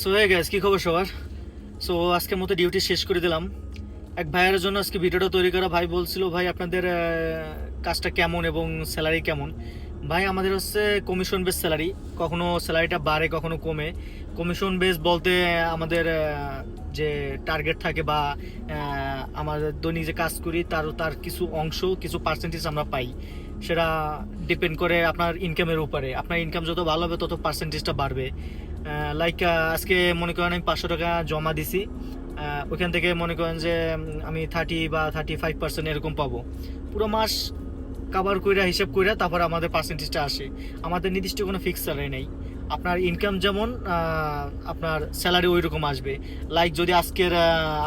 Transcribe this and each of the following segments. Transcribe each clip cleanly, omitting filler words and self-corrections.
So hey guys, কি খবর সবার? সো আজকের মতো ডিউটি শেষ করে দিলাম। এক ভাইয়ের জন্য আজকে ভিডিওটা তৈরি করা। ভাই বলছিল, ভাই আপনাদের কাজটা কেমন এবং স্যালারি কেমন? ভাই আমাদের হচ্ছে কমিশন বেস স্যালারি, কখনো স্যালারিটা বাড়ে কখনো কমে। কমিশন বেস বলতে আমাদের যে টার্গেট থাকে বা আমাদের দৈনিক যে কাজ করি তার তার কিছু অংশ, কিছু পার্সেন্টেজ আমরা পাই। সেটা ডিপেন্ড করে আপনার ইনকামের উপরে। আপনার ইনকাম যত ভালো হবে তত পার্সেন্টেজটা বাড়বে। লাইক আজকে মনে করেন আমি 500 টাকা জমা দিছি, ওইখান থেকে মনে করেন যে আমি 30 বা 35% এরকম পাবো। পুরো মাস কাভার কইরা হিসাব কইরা তারপর আমাদের পার্সেন্টেজটা আসে। আমাদের নির্দিষ্ট কোনো ফিক্স স্যালারি নেই। আপনার ইনকাম যেমন আপনার স্যালারি ওই রকম আসবে। লাইক যদি আজকের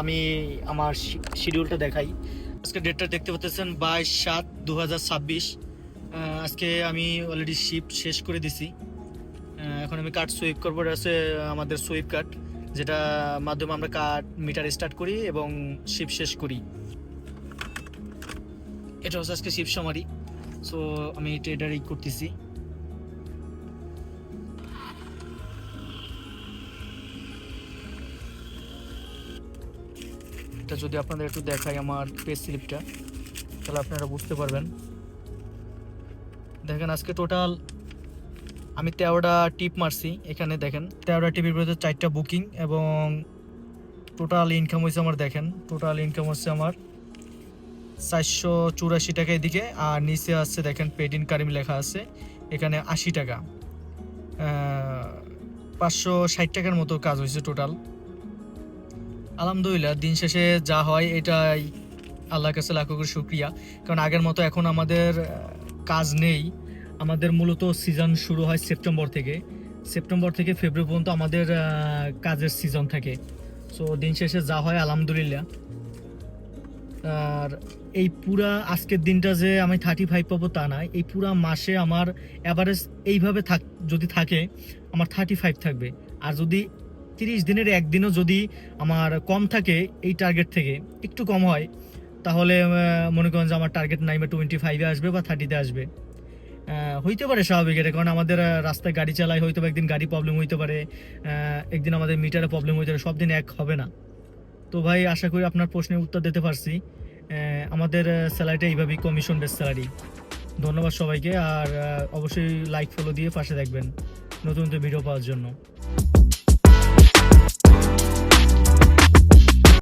আমি আমার শিডিউলটা দেখাই, আজকের ডেটটা দেখতে পাচ্ছেন 22/7/2026। আজকে আমি অলরেডি শিফট শেষ করে দিছি। এখন আমি কার্ড সুইপ করবো। এটা আছে আমাদের সুইপ কার্ড, যেটা মাধ্যমে আমরা কার্ড মিটার স্টার্ট করি এবং শিফট শেষ করি। এটা হচ্ছে আজকে শিফট সামারি। সো আমি ট্রেডারই করতেছি। এটা যদি আপনাদের একটু দেখাই আমার পে স্লিপটা, তাহলে আপনারা বুঝতে পারবেন। দেখেন আজকে টোটাল আমি 13টা টিপ মারছি। এখানে দেখেন 13টা টিপের ভিতরে 4টা বুকিং এবং টোটাল ইনকাম হয়েছে আমার, দেখেন টোটাল ইনকাম হচ্ছে আমার 484 টাকা এদিকে। আর নিচে আছে দেখেন পেড ইন কারিম লেখা আছে, এখানে 80 টাকা। 560 টাকার মতো কাজ হয়েছে টোটাল। আলহামদুলিল্লাহ, দিন শেষে যা হয় এটাই আল্লাহর কাছে লাখো করে শুক্রিয়া। কারণ আগের মতো এখন আমাদের কাজ নেই। আমাদের মূলত সিজন শুরু হয় সেপ্টেম্বর থেকে ফেব্রুয়ারি পর্যন্ত আমাদের কাজের সিজন থাকে। সো দিন শেষে যা হয় আলহামদুলিল্লাহ। আর এই পুরা আজকের দিনটা যে আমি 35 পাবো তা না, এই পুরা মাসে আমার অ্যাভারেজ এইভাবে যদি থাকে আমার 35 থাকবে। আর যদি 30 দিনের একদিনও যদি আমার কম থাকে, এই টার্গেট থেকে একটু কম হয়, তাহলে মনে করেন যে আমার টার্গেট নাইমে 25-এ আসবে বা 30-তে আসবে। হইতে পারে স্বাভাবিক এটা, কারণ আমাদের রাস্তায় গাড়ি চালাই, হয়তো একদিন গাড়ি প্রবলেম হইতে পারে, একদিন আমাদের মিটারে প্রবলেম হইতে পারে, সব দিন এক হবে না। তো ভাই আশা করি আপনার প্রশ্নের উত্তর দিতে পারছি। আমাদের স্যালারিটা এইভাবেই, কমিশন বেস স্যালারি। ধন্যবাদ সবাইকে। আর অবশ্যই লাইক ফলো দিয়ে পাশে থাকবেন নতুন নতুন ভিডিও পাওয়ার জন্য।